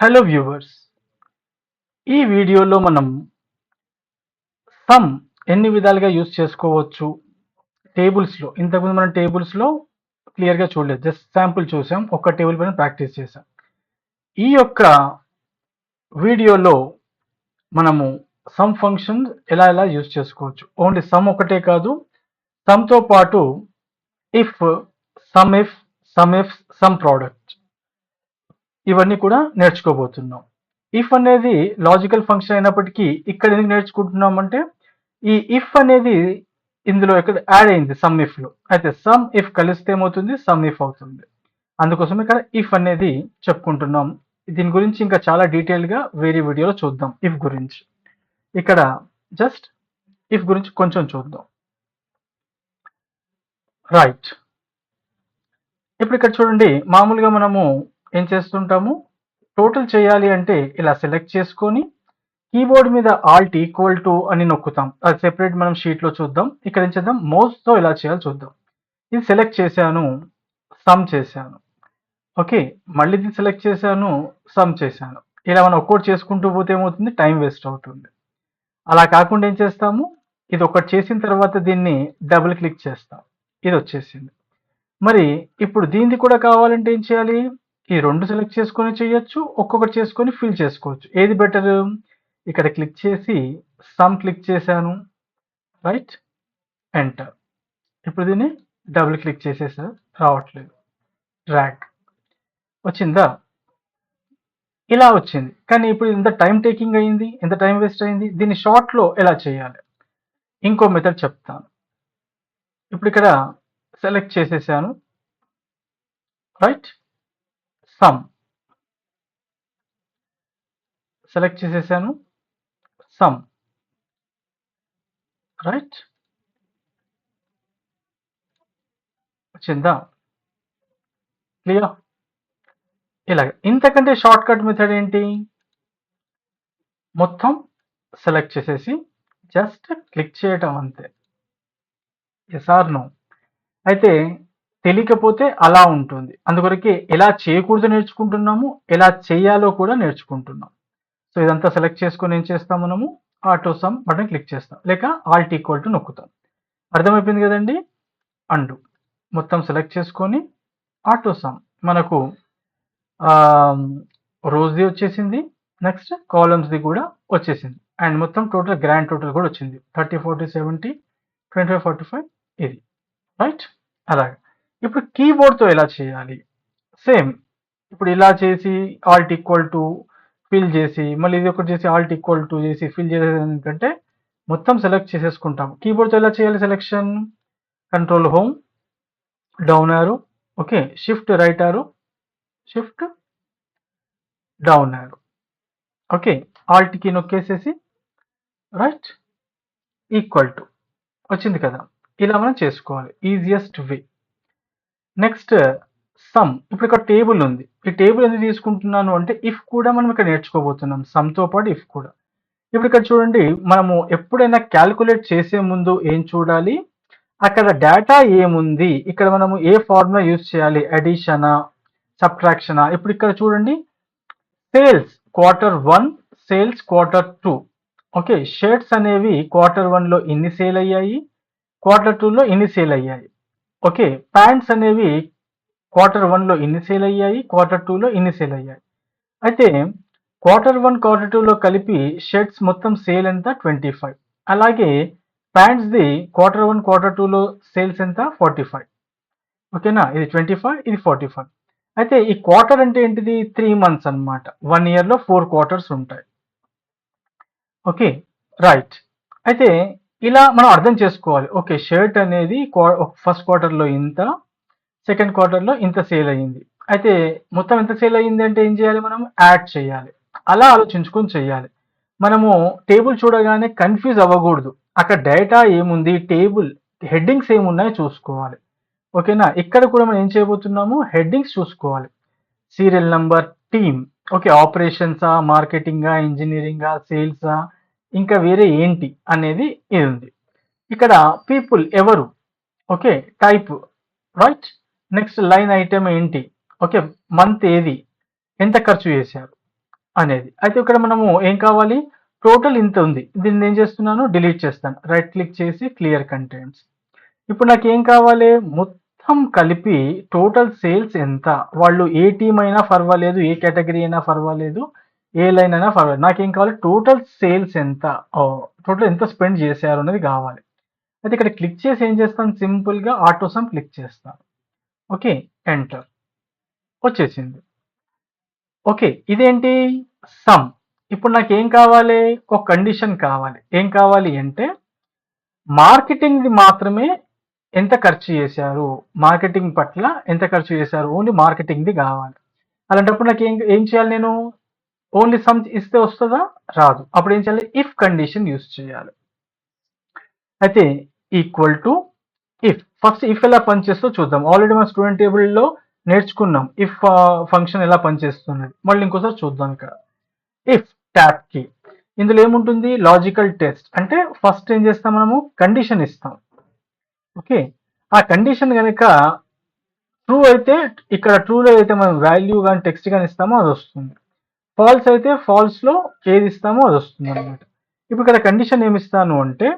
Hello viewers, ఈ వీడియోలో మనం సమ్ ఎన్ని విధాలుగా యూజ్ చేసుకోవచ్చు టేబుల్స్లో. ఇంతకుముందు మనం టేబుల్స్లో క్లియర్గా చూడలేదు, జస్ట్ శాంపుల్ చూసాం, ఒక టేబుల్ పైన ప్రాక్టీస్ చేసాం. ఈ యొక్క వీడియోలో మనము సమ్ ఫంక్షన్ ఎలా యూజ్ చేసుకోవచ్చు. ఓన్లీ సమ్ ఒకటే కాదు, సమ్తో పాటు ఇఫ్, సమ్ ప్రోడక్ట్, ఇవన్నీ కూడా నేర్చుకోబోతున్నాం. ఇఫ్ అనేది లాజికల్ ఫంక్షన్ అయినప్పటికీ ఇక్కడ ఎందుకు నేర్చుకుంటున్నాం అంటే ఈ ఇఫ్ అనేది ఇందులో ఇక్కడ యాడ్ అయింది సమ్ ఇఫ్ లో. అయితే సమ్ ఇఫ్ కలిస్తే ఏమవుతుంది, సమ్ ఇఫ్ అవుతుంది. అందుకోసం ఇక్కడ ఇఫ్ అనేది చెప్పుకుంటున్నాం. దీని గురించి ఇంకా చాలా డీటెయిల్ గా వేరే వీడియోలో చూద్దాం. ఇఫ్ గురించి ఇక్కడ జస్ట్ ఇఫ్ గురించి కొంచెం చూద్దాం. రైట్, ఇప్పుడు ఇక్కడ చూడండి, మామూలుగా మనము ఏం చేస్తుంటాము, టోటల్ చేయాలి అంటే ఇలా సెలెక్ట్ చేసుకొని కీబోర్డ్ మీద ఆల్ట్ ఈక్వల్ టు అని నొక్కుతాం. అది సెపరేట్ మనం షీట్లో చూద్దాం. ఇక్కడ ఏం చేద్దాం, మౌస్తో ఎలా చేయాలో చూద్దాం. ఇది సెలెక్ట్ చేశాను, సమ్ చేశాను. ఓకే, మళ్ళీ ఇది సెలెక్ట్ చేశాను, సమ్ చేశాను. ఇలా మనం ఒక్కోటి చేసుకుంటూ పోతే ఏమవుతుంది, టైం వేస్ట్ అవుతుంది. అలా కాకుండా ఏం చేస్తాము, ఇది ఒకటి చేసిన తర్వాత దీన్ని డబుల్ క్లిక్ చేస్తాం, ఇది వచ్చేసింది. మరి ఇప్పుడు దీన్ని కూడా కావాలంటే ఏం చేయాలి, ఈ రెండు సెలెక్ట్ చేసుకొని చేయొచ్చు, ఒక్కొక్కటి చేసుకొని ఫిల్ చేసుకోవచ్చు. ఏది బెటర్, ఇక్కడ క్లిక్ చేసి సమ్ క్లిక్ చేశాను, రైట్, ఎంటర్. ఇప్పుడు దీన్ని డబుల్ క్లిక్ చేసేసా, రావట్లేదు, డ్రాగ్ వచ్చిందా, ఇలా వచ్చింది. కానీ ఇప్పుడు ఎంత టైం టేకింగ్ అయింది, ఎంత టైం వేస్ట్ అయింది. దీన్ని షార్ట్లో ఎలా చేయాలి, ఇంకో మెథడ్ చెప్తాను. ఇప్పుడు ఇక్కడ సెలెక్ట్ చేసేసాను, రైట్, సమ్ సెలెక్ట్ చేసేసాను, సమ్, రైట్, వచ్చిందా, క్లియర్. ఇలాగ ఇంతకంటే షార్ట్ కట్ మెథడ్ ఏంటి, మొత్తం సెలెక్ట్ చేసేసి జస్ట్ క్లిక్ చేయటం అంతే. Yes or no. అయితే తెలియకపోతే అలా ఉంటుంది. అందుకొరకే ఎలా చేయకూడదు నేర్చుకుంటున్నాము, ఎలా చేయాలో కూడా నేర్చుకుంటున్నాం. సో ఇదంతా సెలెక్ట్ చేసుకొని ఏం చేస్తాం, మనము ఆటో సమ్ బటన్ క్లిక్ చేస్తాం, లేక ఆల్ట్ ఈక్వల్ టు నొక్కుతాం. అర్థమైపోయింది కదండి. అండు మొత్తం సెలెక్ట్ చేసుకొని ఆటో సమ్, మనకు రోజ్ది వచ్చేసింది, నెక్స్ట్ కాలమ్స్ది కూడా వచ్చేసింది, అండ్ మొత్తం టోటల్ గ్రాండ్ టోటల్ కూడా వచ్చింది. 30, 40, 70, 25, 45 ఇది, రైట్. అలాగే ఇప్పుడు కీబోర్డ్తో ఎలా చేయాలి, సేమ్. ఇప్పుడు ఇలా చేసి ఆల్ట్ ఈక్వల్ టు ఫిల్ చేసి, మళ్ళీ ఇది ఒకటి చేసి ఆల్ట్ ఈక్వల్ టు చేసి ఫిల్ చేసేది ఎందుకంటే మొత్తం సెలెక్ట్ చేసేసుకుంటాం. కీబోర్డ్తో ఎలా చేయాలి, selection, control home, down arrow, okay, shift right arrow, shift down arrow, okay, Alt కి నొక్కేసేసి రైట్ ఈక్వల్ టు వచ్చింది కదా. ఇలా మనం చేసుకోవాలి, ఈజియెస్ట్ వే. Next some. ఇప్పుడు ఇక్కడ టేబుల్ ఉంది, ఈ టేబుల్ ఎందుకు తీసుకుంటున్నాను అంటే ఇఫ్ కూడా మనం ఇక్కడ నేర్చుకోబోతున్నాం, సమ్తో పాటు ఇఫ్ కూడా. ఇప్పుడు ఇక్కడ చూడండి, మనము ఎప్పుడైనా క్యాల్కులేట్ చేసే ముందు ఏం చూడాలి, అక్కడ డేటా ఏముంది, ఇక్కడ మనము ఏ ఫార్ములా యూజ్ చేయాలి, అడిషనా, సబ్ట్రాక్షనా. ఇప్పుడు ఇక్కడ చూడండి, sales Q1, sales Q2. Okay, shirts అనేవి Q1 లో ఇన్ని సేల్ అయ్యాయి, Q2 లో ఇన్ని సేల్ అయ్యాయి. ఓకే, ప్యాంట్స్ అనేవి Q1 లో ఇన్ని సేల్ అయ్యాయి, Q2 లో ఇన్ని సేల్ అయ్యాయి. అయితే Q1, Q2 లో కలిపి షర్ట్స్ మొత్తం సేల్ ఎంత, 25. అలాగే ప్యాంట్స్ ది Q1, Q2 లో సేల్స్ ఎంత, 45. ఓకేనా, ఇది 25, ఇది 45. అయితే ఈ క్వార్టర్ అంటే ఏంటిది, 3 months అన్నమాట. 1 year లో 4 quarters ఉంటాయి. Okay, right. అయితే ఇలా మనం అర్థం చేసుకోవాలి. ఓకే, షర్ట్ అనేది ఫస్ట్ క్వార్టర్లో ఇంత, సెకండ్ క్వార్టర్లో ఇంత సేల్ అయ్యింది. అయితే మొత్తం ఎంత సేల్ అయ్యింది అంటే ఏం చేయాలి, మనం యాడ్ చేయాలి. అలా ఆలోచించుకొని చేయాలి. మనము టేబుల్ చూడగానే కన్ఫ్యూజ్ అవ్వకూడదు. అక్కడ డేటా ఏముంది, టేబుల్ హెడ్డింగ్స్ ఏమున్నాయో చూసుకోవాలి. ఓకేనా, ఇక్కడ కూడా మనం ఏం చేయబోతున్నాము, హెడ్డింగ్స్ చూసుకోవాలి. సీరియల్ నంబర్, టీమ్, ఓకే, ఆపరేషన్సా, మార్కెటింగా, ఇంజనీరింగా, సేల్సా, ఇంకా వేరే ఏంటి అనేది ఇది ఉంది. ఇక్కడ పీపుల్ ఎవరు, okay, type, right. Next line item ఏంటి, ఓకే, మంత్ ఏది, ఎంత ఖర్చు చేశారు. అనేది. అయితే ఇక్కడ మనము ఏం కావాలి, టోటల్ ఇంత ఉంది. దీన్ని ఏం చేస్తున్నాను, డిలీట్ చేస్తాను. రైట్ క్లిక్ చేసి క్లియర్ కంటెంట్స్. ఇప్పుడు నాకేం కావాలి, మొత్తం కలిపి టోటల్ సేల్స్ ఎంత, వాళ్ళు ఏ టీమ్ అయినా పర్వాలేదు, ఏ కేటగిరీ అయినా పర్వాలేదు, ఏ లైన్ అయినా పర్వాలేదు, నాకేం కావాలి, టోటల్ సేల్స్ ఎంత, టోటల్ ఎంత స్పెండ్ చేశారు అనేది కావాలి. అయితే ఇక్కడ క్లిక్ చేసి ఏం చేస్తాను, సింపుల్గా ఆటో సమ్ క్లిక్ చేస్తాను. ఓకే, ఎంటర్ వచ్చేసింది. ఓకే, ఇదేంటి, సమ్. ఇప్పుడు నాకు ఏం కావాలి, ఒక కండిషన్ కావాలి. ఏం కావాలి అంటే మార్కెటింగ్ది మాత్రమే ఎంత ఖర్చు చేశారు, మార్కెటింగ్ పట్ల ఎంత ఖర్చు చేశారు, ఓన్లీ మార్కెటింగ్ది కావాలి. అలాంటప్పుడు నాకు ఏం చేయాలి, నేను ఓన్లీ సమ్ ఇస్తే వస్తుందా, రాదు. అప్పుడు ఏం చేయాలి, ఇఫ్ కండిషన్ యూస్ చేయాలి. అయితే equal to if, first if ఎలా పనిచేస్తో చూద్దాం. ఆల్రెడీ మన స్టూడెంట్ టేబుల్లో నేర్చుకున్నాం ఇఫ్ ఫంక్షన్ ఎలా పనిచేస్తున్నది. మళ్ళీ ఇంకోసారి చూద్దాం. ఇక్కడ ఇఫ్ ట్యాబ్ కి ఇందులో ఏముంటుంది, లాజికల్ టెస్ట్. అంటే ఫస్ట్ ఏం చేస్తాం, మనము కండిషన్ ఇస్తాం. ఓకే, ఆ కండిషన్ కనుక ట్రూ అయితే, ఇక్కడ ట్రూలో అయితే మనం వాల్యూ కానీ టెక్స్ట్ కానీ ఇస్తామో అది వస్తుంది. ఫాల్స్ అయితే ఫాల్స్ లో ఏది ఇస్తామో అది వస్తుంది అనమాట. ఇప్పుడు ఇక్కడ కండిషన్ ఏమి ఇస్తాను అంటే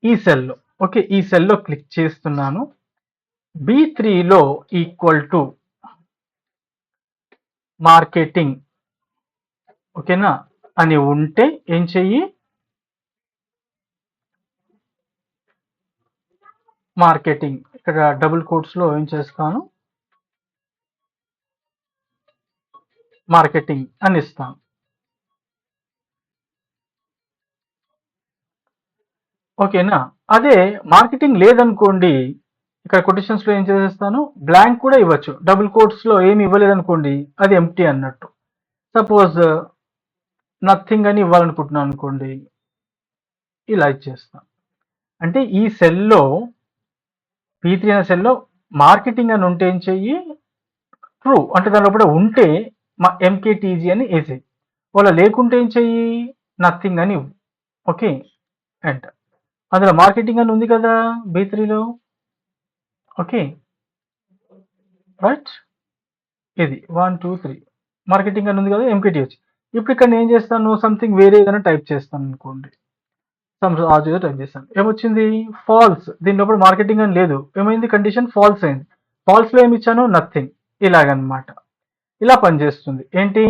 ఈ సెల్లో, ఓకే, ఈ సెల్లో క్లిక్ చేస్తున్నాను. B3లో ఈక్వల్ టు మార్కెటింగ్, ఓకేనా అని ఉంటే ఏం చెయ్యి, మార్కెటింగ్, ఇక్కడ డబుల్ కోట్స్ లో ఏం చేస్తాను, మార్కెటింగ్ అని ఇస్తాను. ఓకేనా, అదే మార్కెటింగ్ లేదనుకోండి, ఇక్కడ కొటేషన్స్ లో ఏం చేసేస్తాను, బ్లాంక్ కూడా ఇవ్వచ్చు. డబుల్ కోట్స్ లో ఏమి ఇవ్వలేదనుకోండి, అది ఎంప్టీ అన్నట్టు. సపోజ్ నథింగ్ అని ఇవ్వాలనుకుంటున్నాను అనుకోండి, ఇలా ఇచ్చేస్తాను. అంటే ఈ సెల్లో, P3 అనే సెల్లో మార్కెటింగ్ అని ఉంటే ఏం చెయ్యి, ట్రూ అంటే దాని లోపల ఉంటే మా MKTG అని వేసేయి. వాళ్ళ లేకుంటే ఏం చెయ్యి, నథింగ్ అని ఇవ్వు. Okay, enter. అందులో మార్కెటింగ్ అని ఉంది కదా B3లో. ఓకే, రైట్, ఇది 1 2 3 మార్కెటింగ్ అని ఉంది కదా, MKTH. ఇప్పుడు ఇక్కడ నేను ఏం చేస్తాను, సంథింగ్ వేరే ఏదైనా టైప్ చేస్తాను అనుకోండి, టైప్ చేస్తాను. ఏమొచ్చింది, ఫాల్స్. దీని లోపల మార్కెటింగ్ అని లేదు, ఏమైంది, కండిషన్ ఫాల్స్ అయింది. ఫాల్స్ లో ఏమి ఇచ్చాను, నథింగ్. ఇలాగనమాట. ఇలా పనిచేస్తుంది. ఏంటి,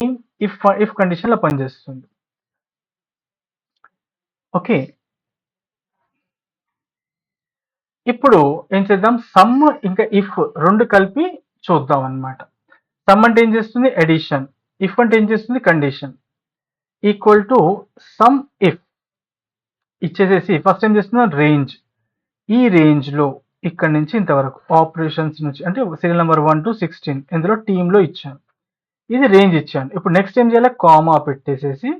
ఇఫ్ కండిషన్ లో పనిచేస్తుంది. ఓకే, ఇప్పుడు ఏం చేద్దాం, సమ్ ఇంకా ఇఫ్ రెండు కలిపి చూద్దాం అన్నమాట. సమ్ అంటే ఏం చేస్తుంది, ఎడిషన్. ఇఫ్ అంటే ఏం చేస్తుంది, condition. Equal to sum if ఇచ్చేసేసి ఫస్ట్ ఏం చేస్తున్నాం, రేంజ్. ఈ రేంజ్ లో ఇక్కడ నుంచి ఇంతవరకు ఆపరేషన్స్ నుంచి, అంటే సీరియల్ నెంబర్ 1 to 16 ఇందులో టీమ్ లో ఇచ్చాను. ఇది రేంజ్ ఇచ్చాను. ఇప్పుడు నెక్స్ట్ ఏం చేయాలి, కామా పెట్టేసేసి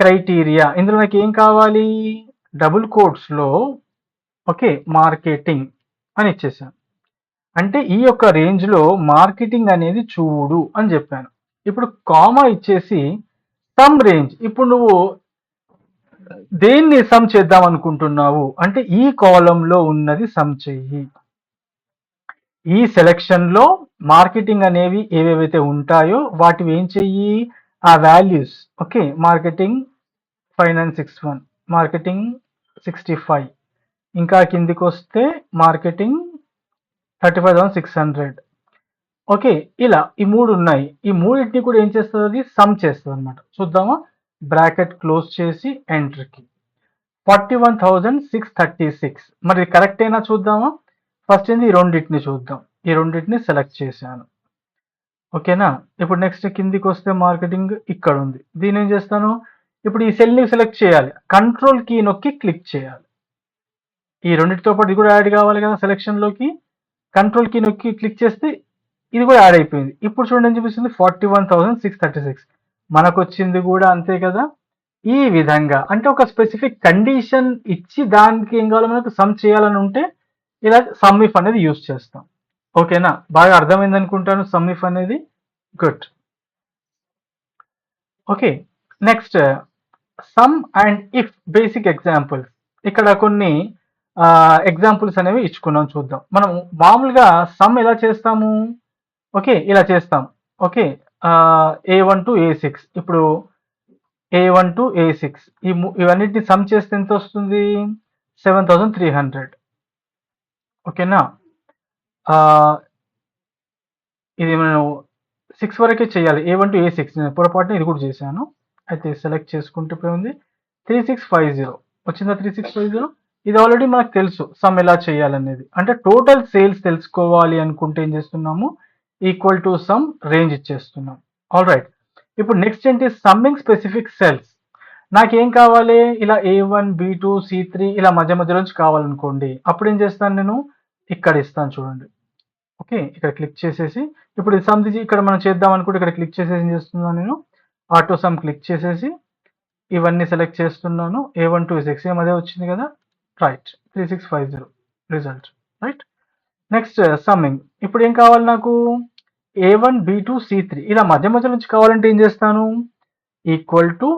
క్రైటీరియా, ఇందులో నాకు ఏం కావాలి, డబుల్ కోట్స్ లో, ఓకే, మార్కెటింగ్ అని ఇచ్చేసాను. అంటే ఈ యొక్క రేంజ్ లో మార్కెటింగ్ అనేది చూడు అని చెప్పాను. ఇప్పుడు కామా ఇచ్చేసి సమ్ రేంజ్. ఇప్పుడు నువ్వు దేన్ని సమ్ చేద్దాం అనుకుంటున్నావు అంటే ఈ కాలంలో ఉన్నది సమ్ చెయ్యి. ఈ సెలెక్షన్ లో మార్కెటింగ్ అనేవి ఏవేవైతే ఉంటాయో వాటివి ఏం చెయ్యి, ఆ వాల్యూస్. ఓకే, మార్కెటింగ్ 5961, మార్కెటింగ్ 65, ఇంకా కిందికి వస్తే మార్కెటింగ్ 35,600. ఓకే, ఇలా ఈ మూడు ఉన్నాయి. ఈ మూడింటిని కూడా ఏం చేస్తుంది, అది సమ్ చేస్తుంది అనమాట. చూద్దామా, బ్రాకెట్ క్లోజ్ చేసి ఎంటర్కి 41,636. మరి కరెక్ట్ అయినా చూద్దామా. ఫస్ట్ ఏంది, ఈ రెండింటిని చూద్దాం. ఈ రెండింటిని సెలెక్ట్ చేశాను. ఓకేనా, ఇప్పుడు నెక్స్ట్ కిందికి వస్తే మార్కెటింగ్ ఇక్కడ ఉంది. దీని ఏం చేస్తాను, ఇప్పుడు ఈ సెల్ని సెలెక్ట్ చేయాలి, కంట్రోల్ కీ నొక్కి క్లిక్ చేయాలి. ఈ రెండింటితో పాటు ఇది కూడా యాడ్ కావాలి కదా సెలెక్షన్లోకి. కంట్రోల్ కీ నొక్కి క్లిక్ చేస్తే ఇది కూడా యాడ్ అయిపోయింది. ఇప్పుడు చూడండి ఏం చూపిస్తుంది, 41,636. మనకు వచ్చింది కూడా అంతే కదా. ఈ విధంగా అంటే ఒక స్పెసిఫిక్ కండిషన్ ఇచ్చి దానికి ఏం కావాలో మనకు సమ్ చేయాలని ఉంటే ఇలా సమ్ ఇఫ్ అనేది యూజ్ చేస్తాం. ఓకేనా, బాగా అర్థమైంది అనుకుంటాను సమ్ ఇఫ్ అనేది. Good. Okay, next some and if basic examples. ఇక్కడ కొన్ని ఎగ్జాంపుల్స్ అనేవి ఇచ్చుకున్నాం, చూద్దాం. మనం మామూలుగా సమ్ ఎలా చేస్తాము, ఓకే, ఇలా చేస్తాం. Okay, A1 to A6. ఇప్పుడు A1 to A6 ఇవన్నిటిని సమ్ చేస్తే ఎంత వస్తుంది? 7,300. ఓకేనా? ఇది మనం 6 వరకే చేయాలి. A1 to A6 నేను పొరపాటున ఇది కూడా చేశాను. అయితే సెలెక్ట్ చేసుకుంటే ఇప్పుడు ఉంది 3650 వచ్చిందా? 3650 ఇది ఆల్రెడీ మనకు తెలుసు సమ్ ఎలా చేయాలనేది. అంటే టోటల్ సేల్స్ తెలుసుకోవాలి అనుకుంటే ఏం చేస్తున్నాము? ఈక్వల్ టు సమ్ రేంజ్ ఇచ్చేస్తున్నాం. All right. ఇప్పుడు నెక్స్ట్ ఏంటి? Summing specific cells. నాకేం కావాలి? ఇలా A1 B2 C3 ఇలా మధ్య మధ్యలోంచి కావాలనుకోండి. అప్పుడు ఏం చేస్తాను నేను? ఇక్కడ ఇస్తాను చూడండి. ఓకే, ఇక్కడ క్లిక్ చేసేసి ఇప్పుడు ఈ సమ్ ఇక్కడ మనం చేద్దాం అనుకుంటే ఇక్కడ క్లిక్ చేసేసి ఏం చేస్తున్నాను నేను? ఆటో సమ్ క్లిక్ చేసేసి ఇవన్నీ సెలెక్ట్ చేస్తున్నాను. A1 to A6 సేమ్ అదే వచ్చింది కదా? Right, 3650 result. Right. Next summing. ఇప్పుడు ఏం కావాలి నాకు? A1 B2 C3 ఇలా మధ్య మధ్య నుంచి కావాలంటే ఏం చేస్తాను? Equal to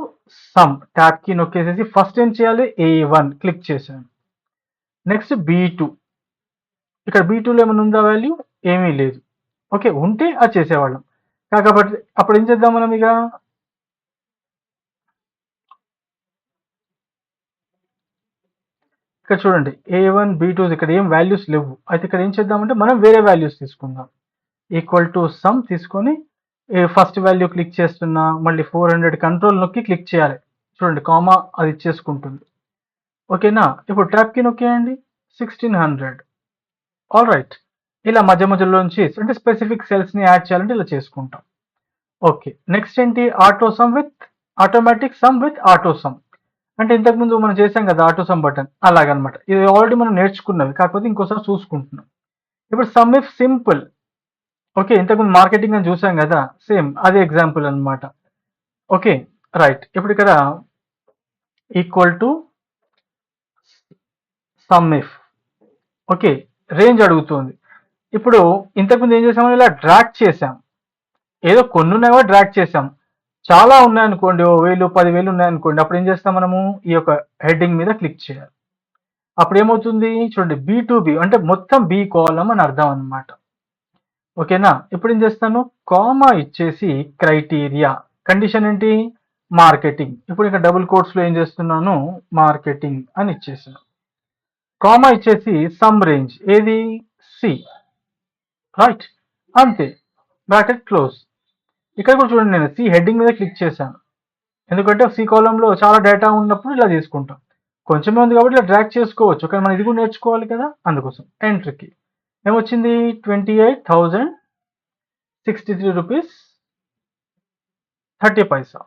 sum tab key నొక్కేసేసి ఫస్ట్ ఏం చేయాలి? A1 క్లిక్ చేశాను. Next B2. ఇక్కడ B2లో ఏమైనా ఉందా వాల్యూ? ఏమీ లేదు. ఓకే, ఉంటే అది చేసేవాళ్ళం. కాకపోతే అప్పుడు ఏం చేద్దాం మనం? ఇక ఇక్కడ చూడండి A1 B2 ఇక్కడ ఏం వాల్యూస్ లేవు. అయితే ఇక్కడ ఏం చేద్దామంటే మనం వేరే వాల్యూస్ తీసుకుందాం. ఈక్వల్ టు సమ్ తీసుకొని ఫస్ట్ వాల్యూ క్లిక్ చేస్తున్నా, మళ్ళీ 400 కంట్రోల్ నొక్కి క్లిక్ చేయాలి. చూడండి కామా అది ఇచ్చేసుకుంటుంది. ఓకేనా? ఇప్పుడు ట్యాబ్ కీ నొక్కేయండి. 1600. All right. ఇలా మధ్య మధ్యలోంచి అంటే స్పెసిఫిక్ సెల్స్ని యాడ్ చేయాలంటే ఇలా చేసుకుంటాం. ఓకే, నెక్స్ట్ ఏంటి? Auto some with automatic some with auto some. అంటే ఇంతకుముందు మనం చేసాం కదా ఆటో సమ్ బటన్, అలాగనమాట. ఇది ఆల్రెడీ మనం నేర్చుకున్నవి, కాకపోతే ఇంకోసారి చూసుకుంటున్నాం. ఇప్పుడు సమ్ ఇఫ్ సింపుల్. ఓకే, ఇంతకుముందు మార్కెటింగ్ అని చూసాం కదా, సేమ్ అదే ఎగ్జాంపుల్ అనమాట. Okay, right. ఇప్పుడు ఇక్కడ equal to sum if. Okay, range అడుగుతుంది. ఇప్పుడు ఇంతకుముందు ఏం చేసామని ఇలా డ్రాగ్ చేసాం. ఏదో కొన్ని ఉన్నాయో డ్రాగ్ చేసాం. చాలా ఉన్నాయనుకోండి, 1000 10,000 ఉన్నాయనుకోండి, అప్పుడు ఏం చేస్తాం మనము? ఈ యొక్క హెడ్డింగ్ మీద క్లిక్ చేయాలి. అప్పుడు ఏమవుతుంది? చూడండి B2B అంటే మొత్తం B కాలం అని అర్థం అనమాట. ఓకేనా? ఇప్పుడు ఏం చేస్తాను? కామా ఇచ్చేసి క్రైటీరియా. కండిషన్ ఏంటి? మార్కెటింగ్. ఇప్పుడు ఇక్కడ డబుల్ కోట్స్ లో ఏం చేస్తున్నాను? మార్కెటింగ్ అని ఇచ్చేసాను. కామా ఇచ్చేసి సమ్ రేంజ్ ఏది? C. రైట్, అంతే. Bracket close. ఇక్కడ కూడా చూడండి నేను C హెడ్డింగ్ మీద క్లిక్ చేశాను. ఎందుకంటే C కాలంలో చాలా డేటా ఉన్నప్పుడు ఇలా తీసుకుంటాం. కొంచెమే ఉంది కాబట్టి ఇలా డ్రాగ్ చేసుకోవచ్చు, కానీ మనం ఇది కూడా నేర్చుకోవాలి కదా, అందుకోసం. ఎంట్రీకి ఏమొచ్చింది? 28,063 రూపీస్ 30 పైసా.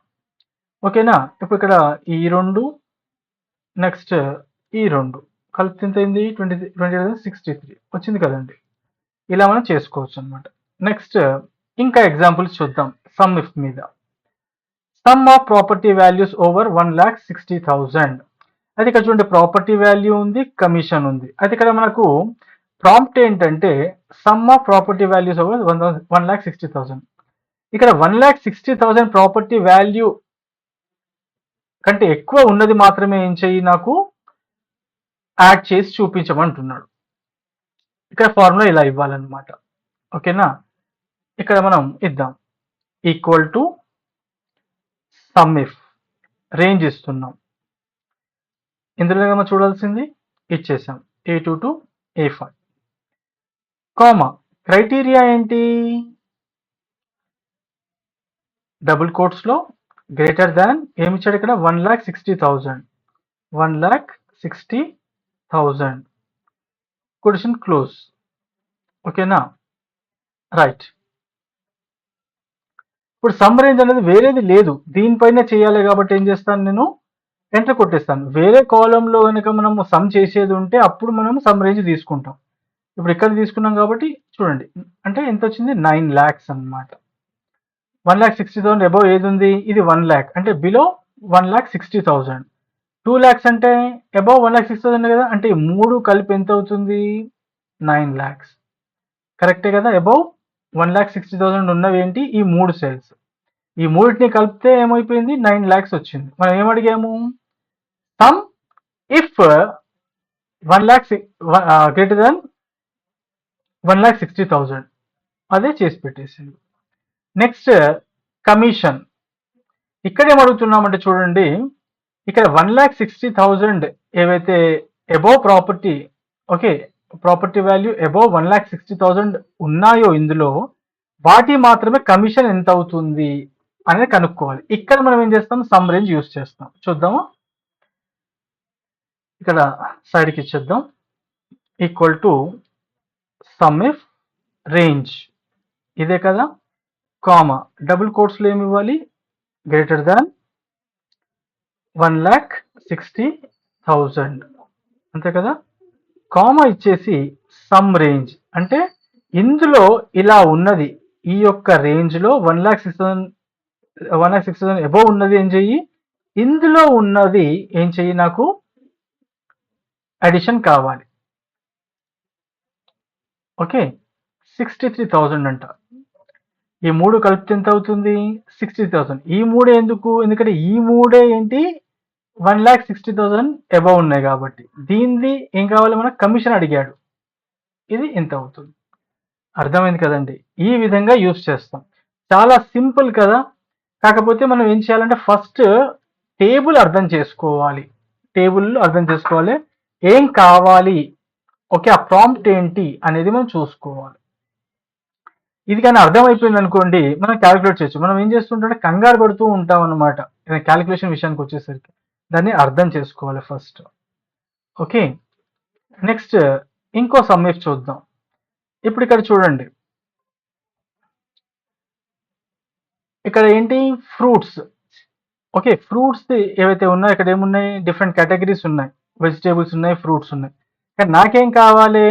ఓకేనా? ఇప్పుడు ఇక్కడ ఈ రెండు, నెక్స్ట్ ఈ రెండు కలిపి ఎంత అయింది? 20,063 వచ్చింది కదండి. ఇలా మనం చేసుకోవచ్చు అనమాట. నెక్స్ట్ ఇంకా ఎగ్జాంపుల్స్ చూద్దాం సమ్ ఇఫ్ మీద. Some of property values over 1,60,000. అయితే ఇక్కడ చూడండి ప్రాపర్టీ వాల్యూ ఉంది, కమిషన్ ఉంది. అయితే ఇక్కడ మనకు ప్రాంప్ట్ ఏంటంటే some of property values over 1,60,000. ఇక్కడ 1,60,000 ప్రాపర్టీ వాల్యూ కంటే ఎక్కువ ఉన్నది మాత్రమే ఏం చెయ్యి? నాకు యాడ్ చేసి చూపించమంటున్నాడు. ఇక్కడ ఫార్ములా ఇలా ఇవ్వాలన్నమాట. ఓకేనా? ఇక్కడ మనం ఇద్దాం equal to sum if range ఇస్తున్నాం. ఇందులో మనం చూడాల్సింది ఇచ్చేసాం A2 to A5. Comma criteria ఏంటి? డబుల్ కోట్స్ లో గ్రేటర్ దాన్ ఏమి ఇచ్చాడు ఇక్కడ? 1,60,000. 1,60,000. Quotation close. ఓకేనా? రైట్. ఇప్పుడు సమ్ రేంజ్ అనేది వేరేది లేదు, దీనిపైన చేయాలి కాబట్టి ఏం చేస్తాను నేను? ఎంటర్ కొట్టేస్తాను. వేరే కాలంలో కనుక మనము సమ్ చేసేది ఉంటే అప్పుడు మనము సమ్ రేంజ్ తీసుకుంటాం. ఇప్పుడు ఇక్కడ తీసుకున్నాం కాబట్టి చూడండి అంటే ఎంత వచ్చింది? 9 lakhs అనమాట. 1,60,000 అబౌవ్ ఏది ఉంది? ఇది 1 lakh. అంటే బిలో 1,60,000. 2 lakhs అంటే అబౌవ్ 1,60,000 కదా, అంటే ఈ మూడు కలిపి ఎంత అవుతుంది? 9 lakhs. కరెక్టే కదా? అబౌవ్ 1,60,000 ఉన్నవి ఏంటి? ఈ మూడు సెల్స్. ఈ మూడింటిని కలిపితే ఏమైపోయింది? 9 lakhs వచ్చింది. మనం ఏమడిగాము? Sum if 1 lakh greater than 1,60,000. అదే చేసి పెట్టేసింది. Next commission. ఇక్కడ ఏం అడుగుతున్నామంటే చూడండి, ఇక్కడ 1,60,000 ఏవైతే above property, okay, property value above 1,60,000 ఉన్నాయో ఇందులో వాటి మాత్రమే కమిషన్ ఎంత అవుతుంది అనేది కనుక్కోవాలి. ఇక్కడ మనం ఏం చేస్తాం, సమ్ రేంజ్ యూస్ చేస్తాం. చూద్దామా, ఇక్కడ సైడ్కి ఇచ్చేద్దాం, equal to sum if range, ఇదే కదా, కామా డబుల్ కోట్స్లో ఏమి ఇవ్వాలి, గ్రేటర్ దాన్ 1,60,000, అంతే కదా, కామా ఇచ్చేసి సమ్ రేంజ్ అంటే ఇందులో ఇలా ఉన్నది, ఈ యొక్క రేంజ్లో 1,60,000 అబోవ్ ఉన్నది ఏం చెయ్యి, ఇందులో ఉన్నది ఏం చెయ్యి, నాకు అడిషన్ కావాలి. ఓకే, 63,000 అంట. ఈ మూడు కలిపితే ఎంత అవుతుంది, 60,000. ఈ మూడే ఎందుకు, ఎందుకంటే ఈ మూడే ఏంటి 1,60,000 అబౌవ్ ఉన్నాయి కాబట్టి. దీనిది ఏం కావాలి, మనకు కమిషన్ అడిగాడు, ఇది ఎంత అవుతుంది. అర్థమైంది కదండి, ఈ విధంగా యూస్ చేస్తాం. చాలా సింపుల్ కదా. కాకపోతే మనం ఏం చేయాలంటే ఫస్ట్ టేబుల్ అర్థం చేసుకోవాలి, ఏం కావాలి, ఓకే, ఆ ప్రాంప్ట్ ఏంటి అనేది మనం చూసుకోవాలి. ఇది కానీ అర్థమైపోయింది అనుకోండి, మనం క్యాలిక్యులేట్ చేయొచ్చు. మనం ఏం చేస్తుంటే కంగారు పడుతూ ఉంటాం అనమాట క్యాలిక్యులేషన్ విషయానికి వచ్చేసరికి. దాన్ని అర్థం చేసుకోవాలి ఫస్ట్. ఓకే, నెక్స్ట్ ఇంకో సమ్మిఫ్ చూద్దాం. ఇప్పుడు ఇక్కడ చూడండి, ఇక్కడ ఏంటి, ఫ్రూట్స్. ఓకే, ఫ్రూట్స్ ఏవైతే ఉన్నాయో ఇక్కడ ఏమున్నాయి, డిఫరెంట్ కేటగిరీస్ ఉన్నాయి, వెజిటేబుల్స్ ఉన్నాయి, ఫ్రూట్స్ ఉన్నాయి. కానీ నాకేం కావాలి,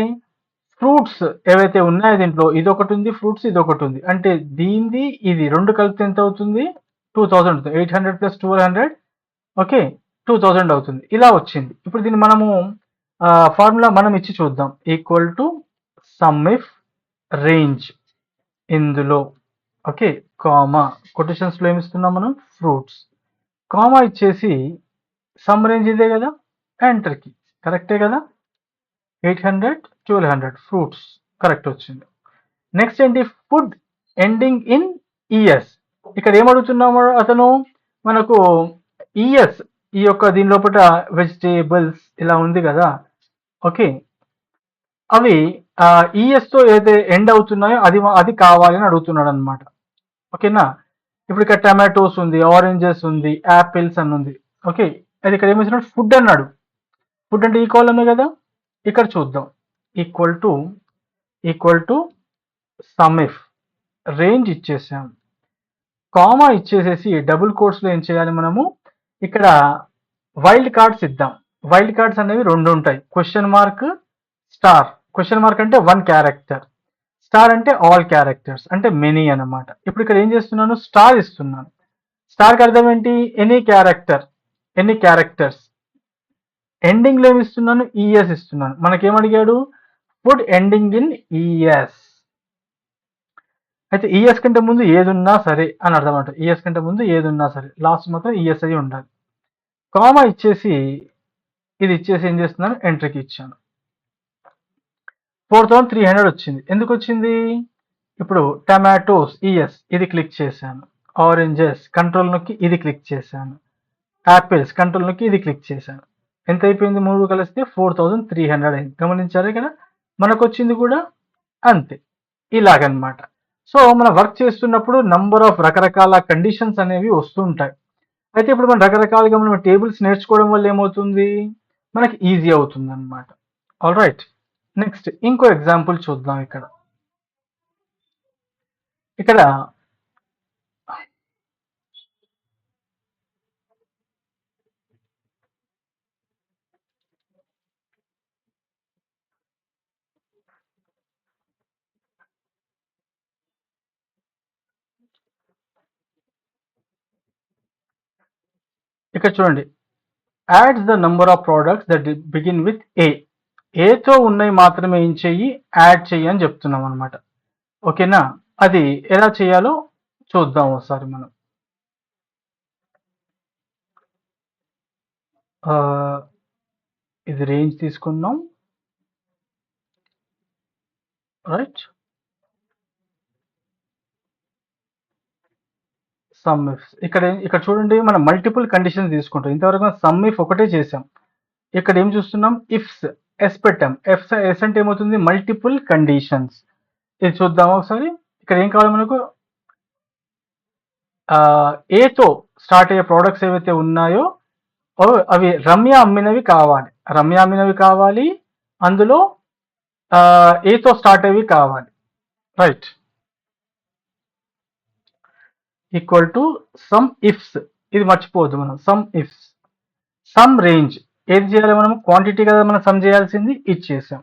ఫ్రూట్స్ ఏవైతే ఉన్నాయో దీంట్లో ఇదొకటి ఉంది, ఫ్రూట్స్ ఇదొకటి ఉంది, అంటే దీనిది ఇది రెండు కలిపితే ఎంత అవుతుంది, 2,000 అవుతుంది. 800 + 1,200, ఓకే, 2,000 అవుతుంది. ఇలా వచ్చింది. ఇప్పుడు దీన్ని మనము ఫార్ములా మనం ఇచ్చి చూద్దాం, equal to sum if range ఇందులో, ఓకే, కామా కొటేషన్స్లో ఏమి ఇస్తున్నాం మనం, ఫ్రూట్స్, కామా ఇచ్చేసి సమ్ రేంజ్ ఇదే కదా, ఎంటర్కి, కరెక్టే కదా, 800 1,200 ఫ్రూట్స్ కరెక్ట్ వచ్చింది. నెక్స్ట్ ఏంటి, ఫుడ్ ఎండింగ్ ఇన్ ఈఎస్. ఇక్కడ ఏమడుగుతున్నాము, అతను మనకు ఈఎస్, ఈ యొక్క దీని లోపల వెజిటేబుల్స్ ఇలా ఉంది కదా, ఓకే, అవి ఈఎస్తో ఏదైతే ఎండ్ అవుతున్నాయో అది కావాలి అని అడుగుతున్నాడు అనమాట. ఓకేనా, ఇప్పుడు ఇక్కడ టమాటోస్ ఉంది, ఆరెంజెస్ ఉంది, యాపిల్స్ అని ఉంది. ఓకే, అది ఇక్కడ ఏమిస్తున్నాడు, ఫుడ్ అన్నాడు. ఫుడ్ అంటే ఈ కాలమే కదా. ఇక్కడ చూద్దాం, equal to sum if range ఇచ్చేసాం, కామా ఇచ్చేసేసి డబుల్ కోట్స్లో ఏం చేయాలి మనము, ఇక్కడ వైల్డ్ కార్డ్స్ ఇద్దాం. వైల్డ్ కార్డ్స్ అనేవి రెండు ఉంటాయి, question mark, star. Question mark అంటే 1 క్యారెక్టర్, స్టార్ అంటే ఆల్ క్యారెక్టర్స్, అంటే మెనీ అన్నమాట. ఇప్పుడు ఇక్కడ ఏం చేస్తున్నాను, స్టార్ ఇస్తున్నాను. స్టార్కి అర్థం ఏంటి, ఎనీ క్యారెక్టర్స్. ఎండింగ్ లో ఏమి ఇస్తున్నాను, ఈఎస్ ఇస్తున్నాను. మనకేమడిగాడు, ఫుడ్ ఎండింగ్ ఇన్ ఈఎస్. అయితే ఈఎస్ కంటే ముందు ఏదున్నా సరే అని అర్థం అంట. ఈఎస్ కంటే ముందు ఏదున్నా సరే లాస్ట్ మాత్రం ఈఎస్ అయ్యి ఉండాలి. కామా ఇచ్చేసి ఇది ఇచ్చేసి ఏం చేస్తున్నాను, ఎంట్రీకి ఇచ్చాను. 4,300 వచ్చింది. ఎందుకు వచ్చింది, ఇప్పుడు టమాటోస్ ఈఎస్ ఇది క్లిక్ చేశాను, ఆరెంజెస్ కంట్రోల్ నొక్కి ఇది క్లిక్ చేశాను, యాపిల్స్ కంట్రోల్ నొక్కి ఇది క్లిక్ చేశాను. ఎంత అయిపోయింది, మూడు కలిస్తే 4,300 అయింది. గమనించారు కదా, మనకు వచ్చింది కూడా అంతే, ఇలాగనమాట. సో మనం వర్క్ చేస్తున్నప్పుడు నంబర్ ఆఫ్ రకరకాల కండిషన్స్ అనేవి వస్తుంటాయి. అయితే ఇప్పుడు మనం రకరకాలుగా మనం టేబుల్స్ నేర్చుకోవడం వల్ల ఏమవుతుంది, మనకి ఈజీ అవుతుంది అనమాట. ఆల్ రైట్, నెక్స్ట్ ఇంకో ఎగ్జాంపుల్ చూద్దాం. ఇక్కడ చూడండి, adds the number of products that begin with ఏతో ఉన్నాయి మాత్రమే ఏం చెయ్యి, యాడ్ చెయ్యి అని చెప్తున్నాం అనమాట. ఓకేనా, అది ఎలా చేయాలో చూద్దాం ఒకసారి మనం. ఇది రేంజ్ తీసుకుందాం, రైట్. సమ్ ఇఫ్స్ ఇక్కడ చూడండి మనం మల్టిపుల్ కండిషన్స్ తీసుకుంటాం. ఇంతవరకు మనం సమ్ ఇఫ్ ఒకటే చేసాం. ఇక్కడ ఏం చూస్తున్నాం, ఇఫ్స్ ఎస్ పెట్టాం. ఎస్ అంటే ఏమవుతుంది, మల్టిపుల్ కండిషన్స్. ఇది చూద్దాం ఒకసారి. ఇక్కడ ఏం కావాలి మనకు, ఏతో స్టార్ట్ అయ్యే ప్రోడక్ట్స్ ఏవైతే ఉన్నాయో అవి రమ్య అమ్మినవి కావాలి. అందులో ఏతో స్టార్ట్ అయ్యేవి కావాలి. Right, equal to some ifs. ఇది మర్చిపోవద్దు మనం. Some ifs, some range. ఏది చేయాలి మనం, క్వాంటిటీ కదా మనం సమ్ చేయాల్సింది, ఇచ్చేసాం.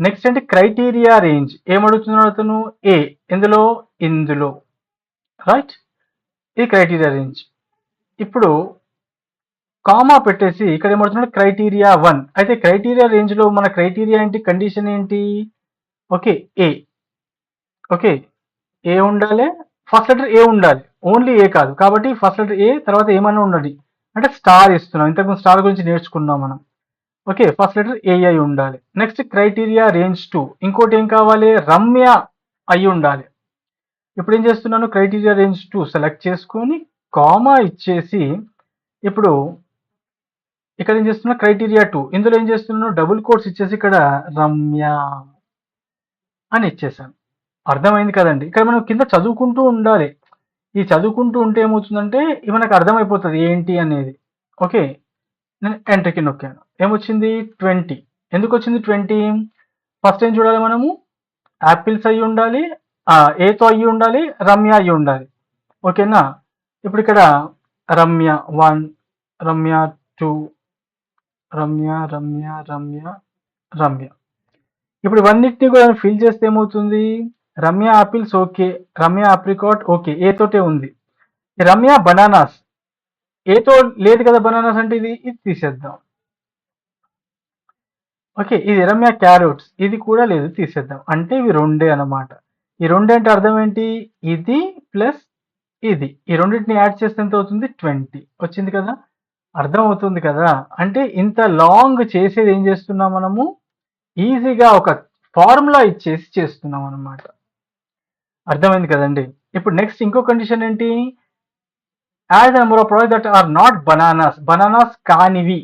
నెక్స్ట్ అంటే క్రైటీరియా రేంజ్. ఏమడుగుతున్నాడు అతను, ఏ ఇందులో. రైట్, ఇది క్రైటీరియా రేంజ్. ఇప్పుడు కామా పెట్టేసి ఇక్కడ ఏమడుతున్నాడు, క్రైటీరియా 1. అయితే క్రైటీరియా రేంజ్ లో మన క్రైటీరియా ఏంటి, కండిషన్ ఏంటి, ఓకే ఏ. ఓకే, ఏ ఉండాలి, ఫస్ట్ లెటర్ ఏ ఉండాలి, ఓన్లీ ఏ కాదు. కాబట్టి ఫస్ట్ లెటర్ ఏ, తర్వాత ఏమన్నా ఉండాలి అంటే స్టార్ ఇస్తున్నాం. ఇంతకుముందు స్టార్ గురించి నేర్చుకున్నాం మనం. ఓకే, ఫస్ట్ లెటర్ ఏ అయి ఉండాలి. Next criteria range 2. ఇంకోటి ఏం కావాలి, రమ్య అయి ఉండాలి. ఇప్పుడు ఏం చేస్తున్నాను, క్రైటీరియా రేంజ్ 2 సెలెక్ట్ చేసుకొని కామా ఇచ్చేసి, ఇప్పుడు ఇక్కడ ఏం చేస్తున్నా, క్రైటీరియా 2. ఇందులో ఏం చేస్తున్నాను, డబుల్ కోట్స్ ఇచ్చేసి ఇక్కడ రమ్య అని ఇచ్చేసాను. అర్థమైంది కదండి. ఇక్కడ మనం కింద చదువుకుంటూ ఉండాలి. ఈ చదువుకుంటూ ఉంటే ఏమవుతుందంటే ఇవి మనకు అర్థమైపోతుంది ఏంటి అనేది. ఓకే, నేను ఎంటర్కి నొక్కాను. ఏమొచ్చింది, 20. ఎందుకు వచ్చింది 20? ఫస్ట్ ఏం చూడాలి మనము, యాపిల్స్ అయ్యి ఉండాలి, ఏతో అయ్యి ఉండాలి, రమ్య అయ్యి ఉండాలి. ఓకేనా. ఇప్పుడు ఇక్కడ రమ్య 1, రమ్య 2, రమ్య. ఇప్పుడు ఇవన్నిటిని కూడా ఫిల్ చేస్తే ఏమవుతుంది, Ramya apples okay, Ramya apricot okay, A తోటే ఉంది. రమ్య బనానాస్, ఏతో లేదు కదా బనానాస్, అంటే ఇది తీసేద్దాం. ఓకే, ఇది రమ్య క్యారోట్స్, ఇది కూడా లేదు, తీసేద్దాం. అంటే ఇవి రెండే అన్నమాట. ఈ రెండే అంటే అర్థం ఏంటి, ఇది ప్లస్ ఇది, ఈ రెండింటిని యాడ్ చేస్తే ఎంత అవుతుంది, 20 వచ్చింది కదా. అర్థం అవుతుంది కదా. అంటే ఇంత లాంగ్ చేసేది ఏం చేస్తున్నాం మనము, ఈజీగా ఒక ఫార్ములా ఇచ్చేసి చేస్తున్నాం అన్నమాట. అర్థమైంది కదండి. ఇప్పుడు నెక్స్ట్ ఇంకో కండిషన్ ఏంటి, add the number of products that are not bananas కానివి.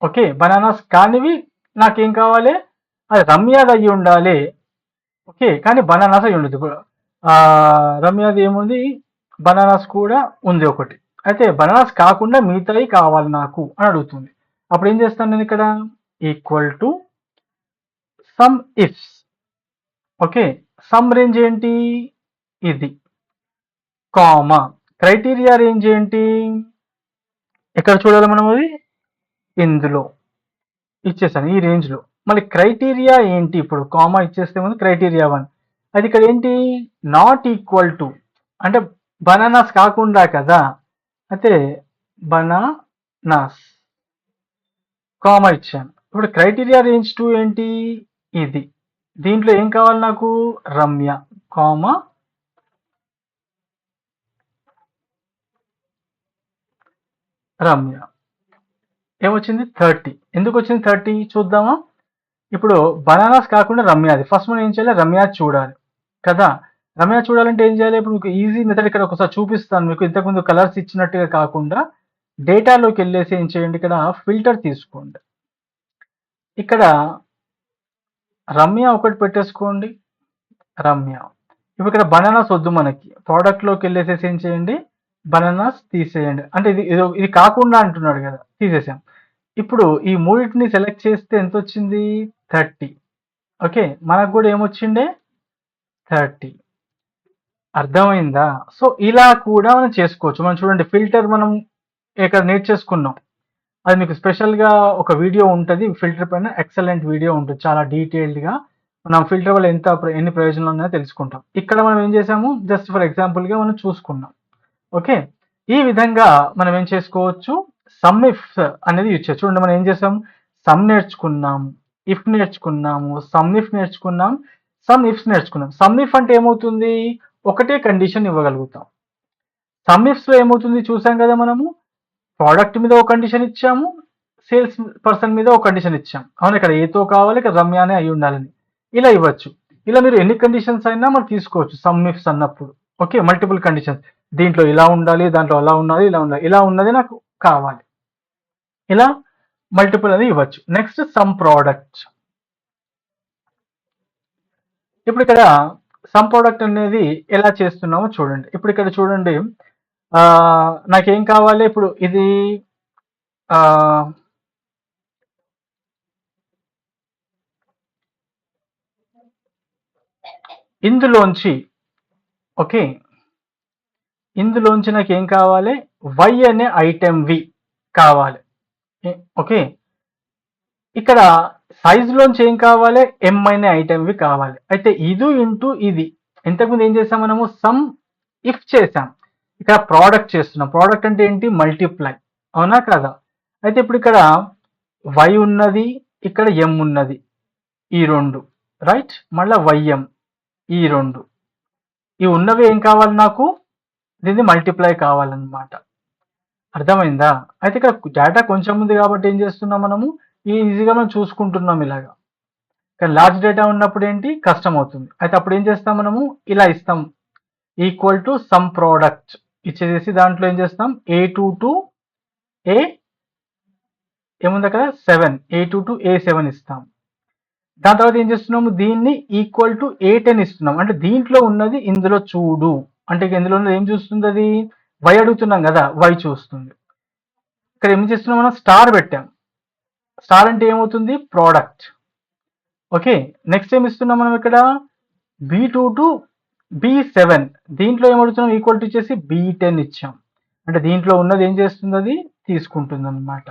ఓకే, బనానాస్ కానివి నాకేం కావాలి, అది రమ్యాది అయ్యి ఉండాలి. ఓకే, కానీ బనానాస్ అయ్యి ఉండదు. రమ్యాది ఏముంది, బనానాస్ కూడా ఉంది ఒకటి. అయితే బనానాస్ కాకుండా మిగతాయి కావాలి నాకు అని అడుగుతుంది. అప్పుడు ఏం చేస్తాను నేను ఇక్కడ, equal to some ifs. Okay, some range ఏంటి, ఇది, కామా క్రైటీరియా రేంజ్ ఏంటి, ఎక్కడ చూడాలి మనం, అది ఇందులో ఇచ్చేసాను, ఈ రేంజ్ లో. మళ్ళీ క్రైటీరియా ఏంటి, ఇప్పుడు కామా ఇచ్చేస్తే ముందు క్రైటీరియా 1. అది ఇక్కడ ఏంటి, నాట్ ఈక్వల్ టు, అంటే బనానాస్ కాకుండా కదా. అయితే బనానాస్ కామా ఇచ్చాను. ఇప్పుడు క్రైటీరియా రేంజ్ 2 ఏంటి, ఇది. దీంట్లో ఏం కావాలి నాకు, రమ్య కామా రమ్య. ఏమొచ్చింది, 30. ఎందుకు వచ్చింది 30 చూద్దామా. ఇప్పుడు బనానాస్ కాకుండా రమ్యాది, ఫస్ట్ మనం ఏం చేయాలి, రమ్యాది చూడాలి కదా. రమ్య చూడాలంటే ఏం చేయాలి, ఇప్పుడు మీకు ఈజీ మెథడ్ ఇక్కడ ఒకసారి చూపిస్తాను మీకు. ఇంతకుముందు కలర్స్ ఇచ్చినట్టుగా కాకుండా డేటాలోకి వెళ్ళేసి ఏం చేయండి, ఇక్కడ ఫిల్టర్ తీసుకోండి. ఇక్కడ రమ్య ఒకటి పెట్టేసుకోండి, రమ్య. ఇప్పుడు ఇక్కడ బనానాస్ వద్దు మనకి, ప్రోడక్ట్లోకి వెళ్ళేసేసి ఏం చేయండి, బనానాస్ తీసేయండి. అంటే ఇది కాకుండా అంటున్నాడు కదా, తీసేసాం. ఇప్పుడు ఈ మూడింటిని సెలెక్ట్ చేస్తే ఎంత వచ్చింది, 30. ఓకే, మనకు కూడా ఏమొచ్చిండే, 30. అర్థమైందా. సో ఇలా కూడా మనం చేసుకోవచ్చు. మనం చూడండి, ఫిల్టర్ మనం ఇక్కడ నేర్చేసుకున్నాం. అది మీకు స్పెషల్గా ఒక వీడియో ఉంటుంది, ఫిల్టర్ పైన ఎక్సలెంట్ వీడియో ఉంటుంది, చాలా డీటెయిల్డ్గా మనం ఫిల్టర్ వల్ల ఎన్ని ప్రయోజనాలు ఉన్నాయో తెలుసుకుంటాం. ఇక్కడ మనం ఏం చేసాము, జస్ట్ ఫర్ ఎగ్జాంపుల్గా మనం చూసుకున్నాం. ఓకే, ఈ విధంగా మనం ఏం చేసుకోవచ్చు, సమ్ ఇఫ్ అనేది యూజ్ చేయొచ్చు. చూడండి, మనం ఏం చేసాం, సమ్ నేర్చుకున్నాం, ఇఫ్ నేర్చుకున్నాము, సమ్ ఇఫ్ నేర్చుకున్నాం, సమ్ ఇఫ్స్ నేర్చుకున్నాం. సమ్ ఇఫ్ అంటే ఏమవుతుంది, ఒకటే కండిషన్ ఇవ్వగలుగుతాం. సమ్ ఇఫ్స్ లో ఏమవుతుంది చూసాం కదా, మనము ప్రోడక్ట్ మీద ఒక కండిషన్ ఇచ్చాము, సేల్స్ పర్సన్ మీద ఒక కండిషన్ ఇచ్చాం. అవును, ఇక్కడ ఏతో కావాలి, ఇక్కడ రమ్యానే అయి ఉండాలని ఇలా ఇవ్వచ్చు. ఇలా మీరు ఎన్ని కండిషన్స్ అయినా మనం తీసుకోవచ్చు సమ్ ఇఫ్స్ అన్నప్పుడు. ఓకే, మల్టిపుల్ కండిషన్స్, దీంట్లో ఇలా ఉండాలి, దాంట్లో అలా ఉండాలి, ఇలా ఉన్నది నాకు కావాలి, ఇలా మల్టిపుల్ అనేది ఇవ్వచ్చు. Next some product. ఇప్పుడు ఇక్కడ సమ్ ప్రోడక్ట్ అనేది ఎలా చేస్తున్నామో చూడండి. ఇప్పుడు ఇక్కడ చూడండి, నాకేం కావాలి, ఇప్పుడు ఇది ఇందులోంచి ఓకే, ఇందులోంచి నాకు ఏం కావాలి, వై అనే ఐటెం వి కావాలి. ఓకే, ఇక్కడ సైజులోంచి ఏం కావాలి, ఎం అనే ఐటెం వి కావాలి. అయితే ఇది ఇంటూ ఇది, ఇంతకుముందు ఏం చేసాం మనము, సమ్ ఇఫ్ చేసాం, ఇక్కడ ప్రోడక్ట్ చేస్తున్నాం. ప్రోడక్ట్ అంటే ఏంటి, మల్టిప్లై, అవునా కదా. అయితే ఇప్పుడు ఇక్కడ వై ఉన్నది, ఇక్కడ ఎం ఉన్నది, ఈ రెండు రైట్, మళ్ళీ వైఎం ఈ రెండు, ఈ ఉన్నవి ఏం కావాలి నాకు, దీన్ని మల్టిప్లై కావాలన్నమాట. అర్థమైందా. అయితే ఇక్కడ డేటా కొంచెం ఉంది కాబట్టి ఏం చేస్తున్నాం మనము, ఈజీగా మనం చూసుకుంటున్నాం ఇలాగా. కానీ లార్జ్ డేటా ఉన్నప్పుడు ఏంటి, కష్టం అవుతుంది. అయితే అప్పుడు ఏం చేస్తాం మనము, ఇలా ఇస్తాం, ఈక్వల్ టు సమ్ ప్రోడక్ట్ ఇచ్చేసి దాంట్లో ఏం చేస్తాం, A2 to A ఏముంది అక్కడ 7, A2 to A7 ఇస్తాం. దాని తర్వాత ఏం చేస్తున్నాము, దీన్ని ఈక్వల్ టు A10 ఇస్తున్నాం. అంటే దీంట్లో ఉన్నది ఇందులో చూడు, అంటే ఇందులో ఉన్నది ఏం చూస్తుంది, అది వై అడుగుతున్నాం కదా, వై చూస్తుంది. ఇక్కడ ఏం చేస్తున్నాం, మనం స్టార్ పెట్టాం. స్టార్ అంటే ఏమవుతుంది, ప్రోడక్ట్. ఓకే, నెక్స్ట్ ఏమి ఇస్తున్నాం మనం ఇక్కడ, B2 to B7, దీంట్లో ఏమడుగుతున్నాం, ఈక్వల్ టు ఇచ్చేసి B10 ఇచ్చాం. అంటే దీంట్లో ఉన్నది ఏం చేస్తుంది, అది తీసుకుంటుంది అనమాట.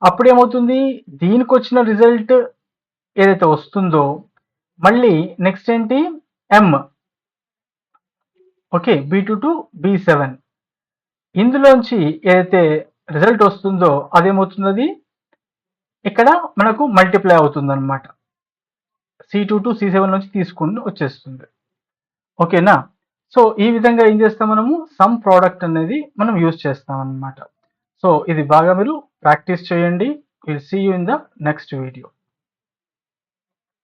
అప్పుడు ఏమవుతుంది, దీనికి వచ్చిన రిజల్ట్ ఏదైతే వస్తుందో, మళ్ళీ నెక్స్ట్ ఏంటి, ఎం. ఓకే, B2 to B7, ఇందులోంచి ఏదైతే రిజల్ట్ వస్తుందో అదేమవుతుంది, ఇక్కడ మనకు మల్టిప్లై అవుతుంది అనమాట. C2 to C7 నుంచి తీసుకుని వచ్చేస్తుంది. ఓకేనా. సో ఈ విధంగా ఏం చేస్తాం మనము, సమ్ ప్రోడక్ట్ అనేది మనం యూజ్ చేస్తాం అనమాట. సో ఇది బాగా మీరు ప్రాక్టీస్ చేయండి. Will see you in the next video.